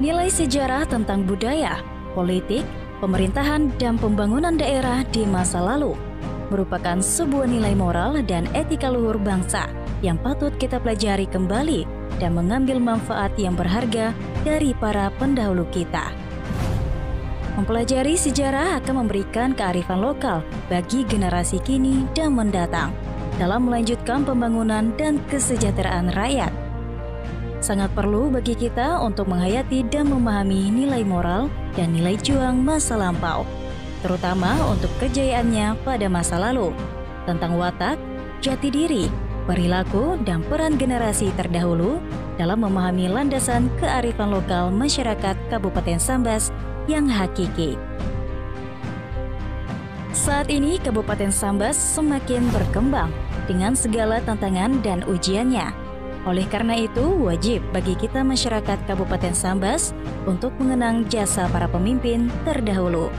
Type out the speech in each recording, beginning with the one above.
Nilai sejarah tentang budaya, politik, pemerintahan, dan pembangunan daerah di masa lalu merupakan sebuah nilai moral dan etika luhur bangsa yang patut kita pelajari kembali dan mengambil manfaat yang berharga dari para pendahulu kita. Mempelajari sejarah akan memberikan kearifan lokal bagi generasi kini dan mendatang dalam melanjutkan pembangunan dan kesejahteraan rakyat. Sangat perlu bagi kita untuk menghayati dan memahami nilai moral dan nilai juang masa lampau, terutama untuk kejayaannya pada masa lalu, tentang watak, jati diri, perilaku, dan peran generasi terdahulu dalam memahami landasan kearifan lokal masyarakat Kabupaten Sambas yang hakiki. Saat ini Kabupaten Sambas semakin berkembang dengan segala tantangan dan ujiannya. Oleh karena itu, wajib bagi kita masyarakat Kabupaten Sambas untuk mengenang jasa para pemimpin terdahulu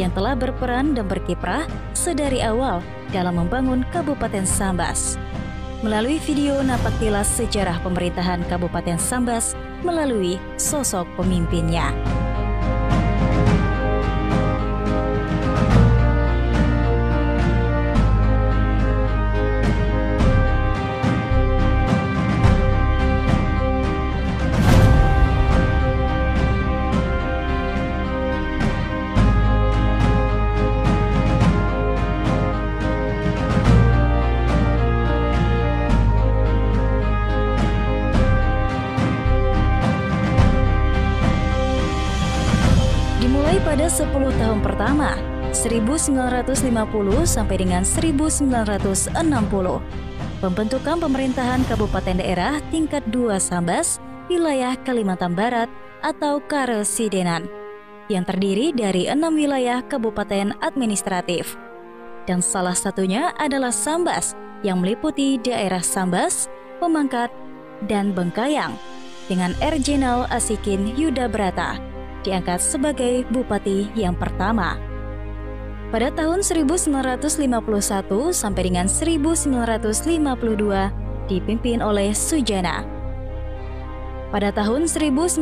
yang telah berperan dan berkiprah sedari awal dalam membangun Kabupaten Sambas. Melalui video napak tilas sejarah pemerintahan Kabupaten Sambas melalui sosok pemimpinnya. Pada 10 tahun pertama, 1950 sampai dengan 1960, pembentukan pemerintahan Kabupaten Daerah Tingkat 2 Sambas, wilayah Kalimantan Barat atau Karesidenan, yang terdiri dari 6 wilayah kabupaten administratif. Dan salah satunya adalah Sambas, yang meliputi daerah Sambas, Pemangkat, dan Bengkayang, dengan Erjenal Asikin Yudabrata diangkat sebagai bupati yang pertama. Pada tahun 1951 sampai dengan 1952 dipimpin oleh Sujana. Pada tahun 1952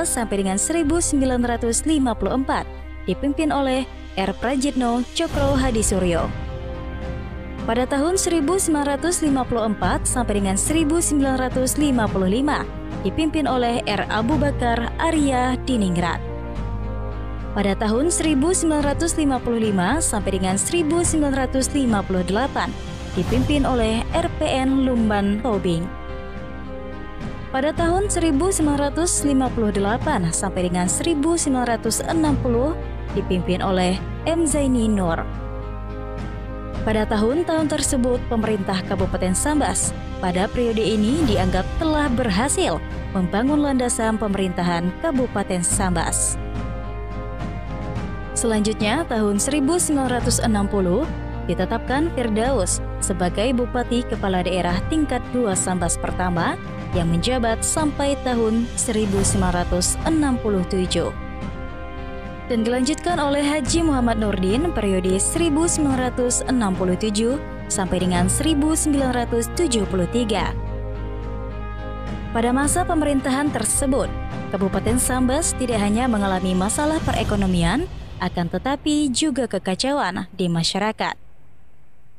sampai dengan 1954 dipimpin oleh R. Prajitno Cokro Hadisuryo. Pada tahun 1954 sampai dengan 1955 dipimpin oleh R. Abu Bakar Arya Diningrat. Pada tahun 1955 sampai dengan 1958 dipimpin oleh RPN Lumban Tobing. Pada tahun 1958 sampai dengan 1960 dipimpin oleh M. Zaini Nur. Pada tahun-tahun tersebut, pemerintah Kabupaten Sambas pada periode ini dianggap telah berhasil membangun landasan pemerintahan Kabupaten Sambas. Selanjutnya, tahun 1960 ditetapkan Firdaus sebagai Bupati Kepala Daerah Tingkat 2 Sambas pertama yang menjabat sampai tahun 1967. Dan dilanjutkan oleh Haji Muhammad Nurdin periode 1967 sampai dengan 1973. Pada masa pemerintahan tersebut, Kabupaten Sambas tidak hanya mengalami masalah perekonomian, akan tetapi juga kekacauan di masyarakat.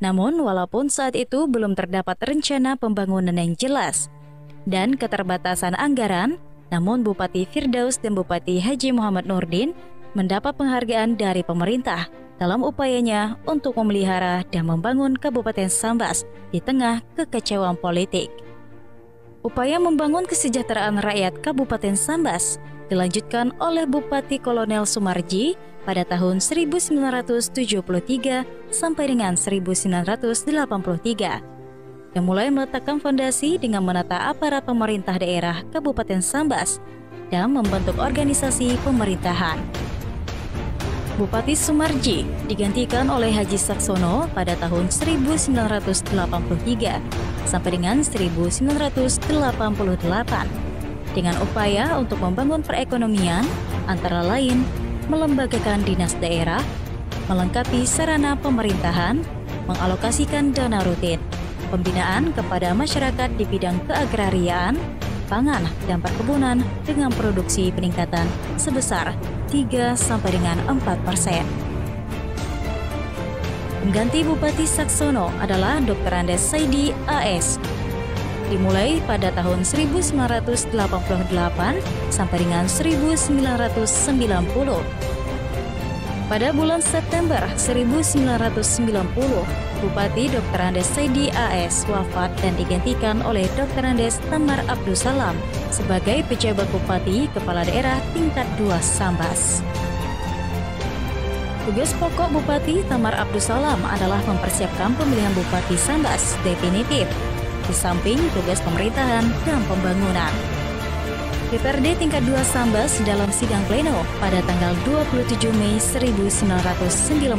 Namun, walaupun saat itu belum terdapat rencana pembangunan yang jelas dan keterbatasan anggaran, namun Bupati Firdaus dan Bupati Haji Muhammad Nurdin mendapat penghargaan dari pemerintah dalam upayanya untuk memelihara dan membangun Kabupaten Sambas di tengah kekacauan politik. Upaya membangun kesejahteraan rakyat Kabupaten Sambas dilanjutkan oleh Bupati Kolonel Sumarji pada tahun 1973 sampai dengan 1983, yang mulai meletakkan fondasi dengan menata aparat pemerintah daerah Kabupaten Sambas dan membentuk organisasi pemerintahan. Bupati Sumarji digantikan oleh Haji Saksono pada tahun 1983 sampai dengan 1988 dengan upaya untuk membangun perekonomian, antara lain melembagakan dinas daerah, melengkapi sarana pemerintahan, mengalokasikan dana rutin, pembinaan kepada masyarakat di bidang keagrariaan, pangan dan perkebunan dengan produksi peningkatan sebesar 3-4%. Pengganti Bupati Saxono adalah Dr. Andes Saidi AS. Dimulai pada tahun 1988 sampai dengan 1990. Pada bulan September 1990, Bupati Dr. Andes Saidi AS wafat dan digantikan oleh Dr. Andes Tamar Abdussalam sebagai pejabat Bupati Kepala Daerah tingkat 2 Sambas. Tugas pokok Bupati Tamar Abdussalam adalah mempersiapkan pemilihan Bupati Sambas definitif, di samping tugas pemerintahan dan pembangunan. DPRD tingkat 2 Sambas dalam sidang pleno pada tanggal 27 Mei 1991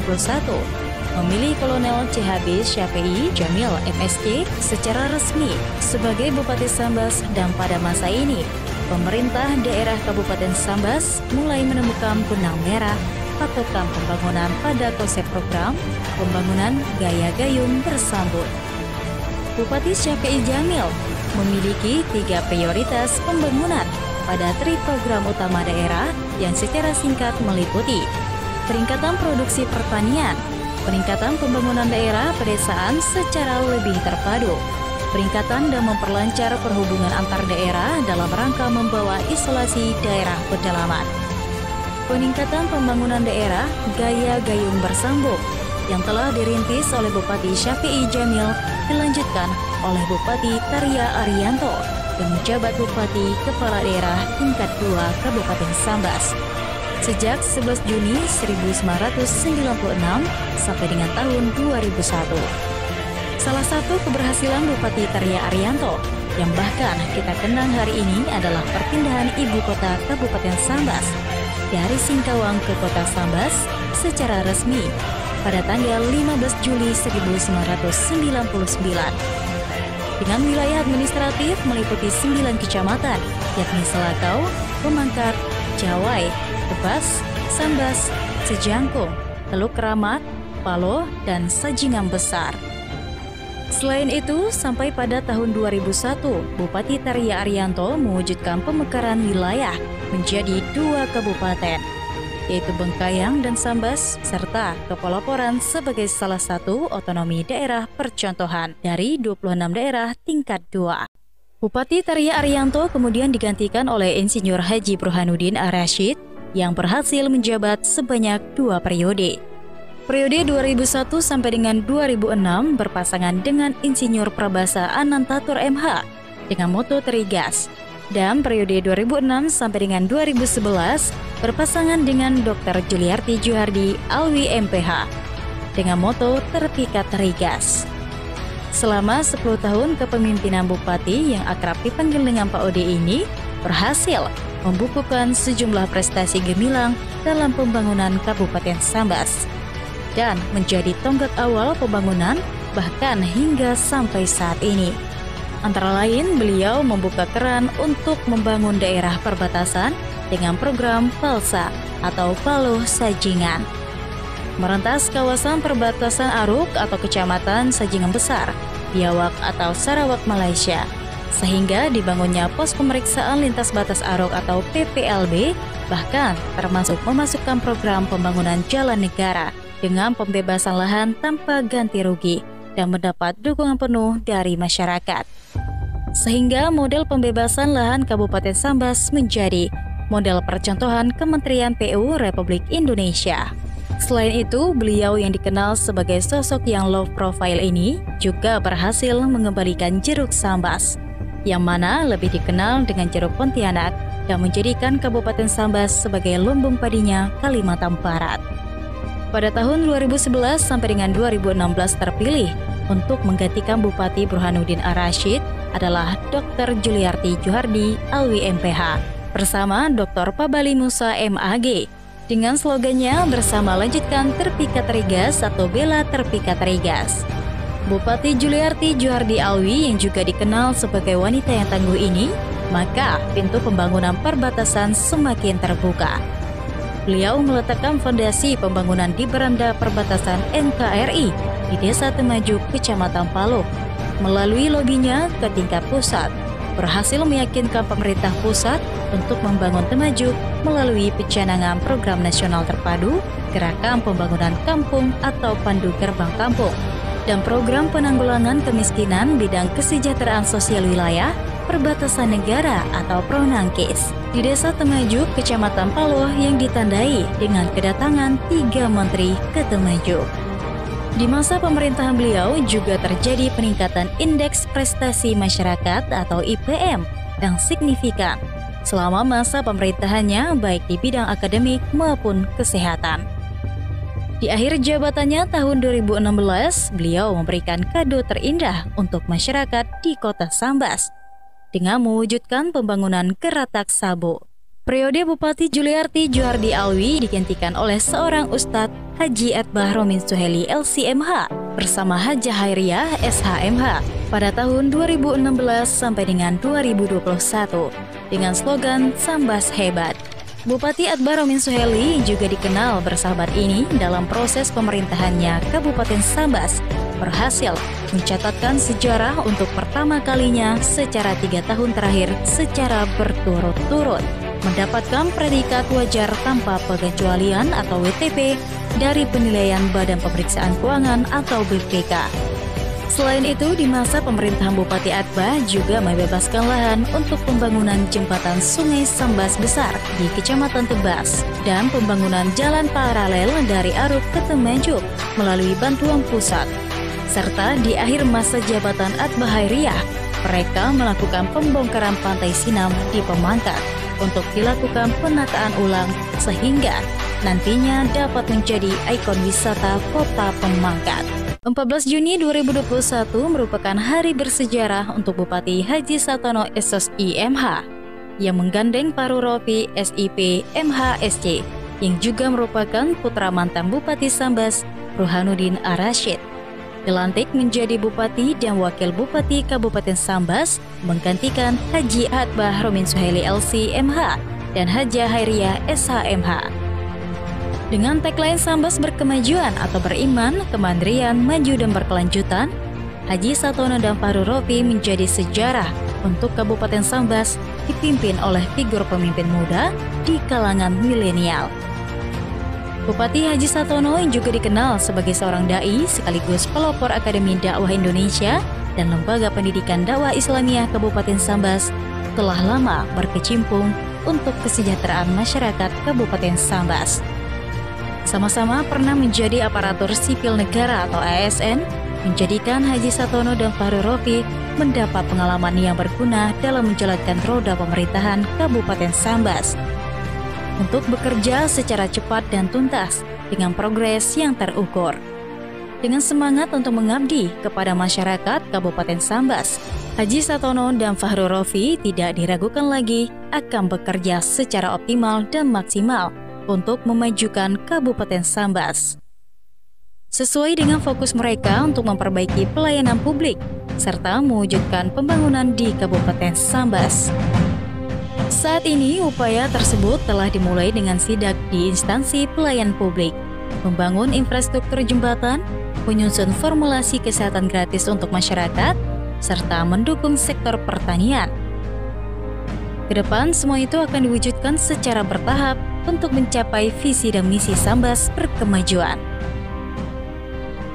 memilih Kolonel CHB Syafi'i Jamil MSc secara resmi sebagai Bupati Sambas, dan pada masa ini pemerintah daerah Kabupaten Sambas mulai menemukan benang merah patokan pembangunan pada konsep program pembangunan gaya gayung bersambut. Bupati Syafi'i Jamil memiliki 3 prioritas pembangunan pada 3 program utama daerah yang secara singkat meliputi peningkatan produksi pertanian, peningkatan pembangunan daerah pedesaan secara lebih terpadu, peningkatan dan memperlancar perhubungan antar daerah dalam rangka membawa isolasi daerah pedalaman, peningkatan pembangunan daerah gaya gayung bersambung yang telah dirintis oleh Bupati Syafi'i Jamil dilanjutkan oleh Bupati Tarya Ariyanto yang menjabat Bupati Kepala Daerah tingkat 2 Kabupaten Sambas sejak 11 Juni 1996 sampai dengan tahun 2001. Salah satu keberhasilan Bupati Tarya Ariyanto yang bahkan kita kenang hari ini adalah perpindahan ibu kota Kabupaten Sambas dari Singkawang ke Kota Sambas secara resmi pada tanggal 15 Juli 1999. Dengan wilayah administratif meliputi 9 kecamatan, yakni Selakau, Pemangkat, Jawai, Tebas, Sambas, Sejangkung, Teluk Kramat, Palo, dan Sajingan Besar. Selain itu, sampai pada tahun 2001, Bupati Tarya Ariyanto mewujudkan pemekaran wilayah menjadi 2 kabupaten, yaitu Bengkayang dan Sambas, serta Kepelaporan sebagai salah satu otonomi daerah percontohan dari 26 daerah tingkat 2. Bupati Tarya Ariyanto kemudian digantikan oleh Insinyur Haji Burhanuddin Ar-Rasyid yang berhasil menjabat sebanyak 2 periode. Periode 2001 sampai dengan 2006 berpasangan dengan Insinyur Prabasa Anantatur MH dengan moto Terigas. Dan periode 2006 sampai dengan 2011 berpasangan dengan Dr. Juliarti Juhardi Alwi MPH dengan moto Terpikat Terigas. Selama 10 tahun kepemimpinan Bupati yang akrab dipanggil dengan Pak Ode ini berhasil membukukan sejumlah prestasi gemilang dalam pembangunan Kabupaten Sambas dan menjadi tonggak awal pembangunan bahkan hingga sampai saat ini. Antara lain, beliau membuka keran untuk membangun daerah perbatasan dengan program PALSA atau Paloh Sajingan. Merentas kawasan perbatasan Aruk atau Kecamatan Sajingan Besar, Biawak atau Sarawak, Malaysia, sehingga dibangunnya pos pemeriksaan lintas batas Aruk atau PPLB, bahkan termasuk memasukkan program pembangunan jalan negara dengan pembebasan lahan tanpa ganti rugi dan mendapat dukungan penuh dari masyarakat. Sehingga model pembebasan lahan Kabupaten Sambas menjadi model percontohan Kementerian PU Republik Indonesia. Selain itu, beliau yang dikenal sebagai sosok yang low profile ini juga berhasil mengembalikan Jeruk Sambas, yang mana lebih dikenal dengan Jeruk Pontianak, dan menjadikan Kabupaten Sambas sebagai lumbung padinya Kalimantan Barat. Pada tahun 2011 sampai dengan 2016 terpilih untuk menggantikan Bupati Burhanuddin Ar-Rasyid adalah Dr. Juliarti Juhardi Alwi MPH bersama Dr. Pabali Musa MAG dengan slogannya bersama lanjutkan Terpikat Terigas atau Bela Terpikat Terigas. Bupati Juliarti Juhardi Alwi yang juga dikenal sebagai wanita yang tangguh ini, maka pintu pembangunan perbatasan semakin terbuka. Beliau meletakkan fondasi pembangunan di beranda perbatasan NKRI di Desa Temajuk, Kecamatan Paloh, melalui lobinya ke tingkat pusat, berhasil meyakinkan pemerintah pusat untuk membangun Temajuk melalui pencanangan Program Nasional Terpadu Gerakan Pembangunan Kampung atau Pandu Gerbang Kampung dan Program Penanggulangan Kemiskinan Bidang Kesejahteraan Sosial Wilayah Perbatasan Negara atau Pronangkis di Desa Temajuk, Kecamatan Paloh yang ditandai dengan kedatangan 3 menteri ke Temajuk. Di masa pemerintahan beliau juga terjadi peningkatan Indeks Prestasi Masyarakat atau IPM yang signifikan selama masa pemerintahannya baik di bidang akademik maupun kesehatan. Di akhir jabatannya tahun 2016, beliau memberikan kado terindah untuk masyarakat di Kota Sambas dengan mewujudkan pembangunan Keratak Sabo. Periode Bupati Juliarti Juhardi Alwi digantikan oleh seorang Ustadz Haji Atbah Romin Suheli LCMH bersama Hajah Hairiyah SHMH pada tahun 2016 sampai dengan 2021 dengan slogan Sambas Hebat. Bupati Atbah Romin Suheli juga dikenal bersahabat ini dalam proses pemerintahannya Kabupaten Sambas berhasil mencatatkan sejarah untuk pertama kalinya secara 3 tahun terakhir secara berturut-turut mendapatkan predikat wajar tanpa pengecualian atau WTP dari penilaian Badan Pemeriksaan Keuangan atau BPK. Selain itu, di masa pemerintahan Bupati Atbah juga membebaskan lahan untuk pembangunan jembatan Sungai Sambas Besar di Kecamatan Tebas dan pembangunan jalan paralel dari Aruk ke Temajuk melalui bantuan pusat. Serta di akhir masa jabatan Atbah Hairiyah, mereka melakukan pembongkaran Pantai Sinam di Pemangkat untuk dilakukan penataan ulang sehingga nantinya dapat menjadi ikon wisata Kota Pemangkat. 14 Juni 2021 merupakan hari bersejarah untuk Bupati Haji Satono SSI MH yang menggandeng Paru Rofi SIP MHSC yang juga merupakan putra mantan Bupati Sambas Burhanuddin Ar-Rasyid. Dilantik menjadi Bupati dan Wakil Bupati Kabupaten Sambas menggantikan Haji Atbah Romin Suheli LCMH dan Hajah Hairiyah SHMH. Dengan tagline Sambas Berkemajuan atau Beriman, Kemandirian, Maju dan Berkelanjutan, Haji Satono dan Paru Rofi menjadi sejarah untuk Kabupaten Sambas dipimpin oleh figur pemimpin muda di kalangan milenial. Bupati Haji Satono juga dikenal sebagai seorang dai sekaligus pelopor Akademi Dakwah Indonesia dan Lembaga Pendidikan Dakwah Islamiyah Kabupaten Sambas telah lama berkecimpung untuk kesejahteraan masyarakat Kabupaten Sambas. Sama-sama pernah menjadi aparatur sipil negara atau ASN, menjadikan Haji Satono dan Paru Rofi mendapat pengalaman yang berguna dalam menjalankan roda pemerintahan Kabupaten Sambas untuk bekerja secara cepat dan tuntas dengan progres yang terukur. Dengan semangat untuk mengabdi kepada masyarakat Kabupaten Sambas, Haji Satono dan Fahru Rofi tidak diragukan lagi akan bekerja secara optimal dan maksimal untuk memajukan Kabupaten Sambas. Sesuai dengan fokus mereka untuk memperbaiki pelayanan publik serta mewujudkan pembangunan di Kabupaten Sambas. Saat ini, upaya tersebut telah dimulai dengan sidak di instansi pelayan publik, membangun infrastruktur jembatan, menyusun formulasi kesehatan gratis untuk masyarakat, serta mendukung sektor pertanian. Kedepan, semua itu akan diwujudkan secara bertahap untuk mencapai visi dan misi Sambas Berkemajuan.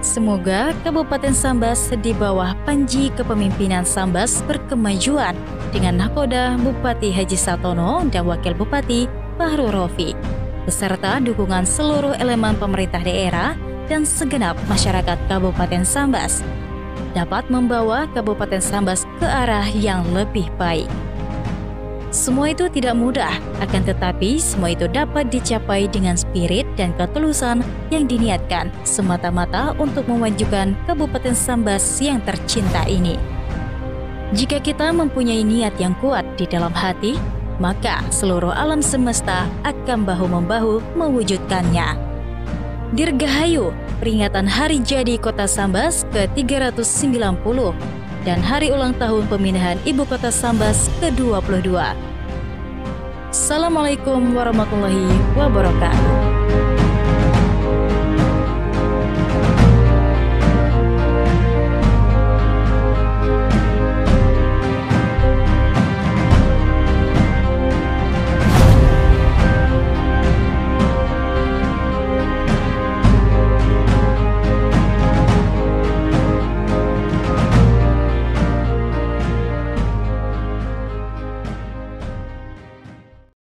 Semoga Kabupaten Sambas di bawah panji kepemimpinan Sambas Berkemajuan dengan nahkoda Bupati Haji Satono dan Wakil Bupati Fahru Rofi, beserta dukungan seluruh elemen pemerintah daerah dan segenap masyarakat Kabupaten Sambas, dapat membawa Kabupaten Sambas ke arah yang lebih baik. Semua itu tidak mudah, akan tetapi semua itu dapat dicapai dengan spirit dan ketulusan yang diniatkan semata-mata untuk memajukan Kabupaten Sambas yang tercinta ini. Jika kita mempunyai niat yang kuat di dalam hati, maka seluruh alam semesta akan bahu-membahu mewujudkannya. Dirgahayu, peringatan Hari Jadi Kota Sambas ke-390 dan Hari Ulang Tahun Pemindahan Ibu Kota Sambas ke-22. Assalamualaikum warahmatullahi wabarakatuh.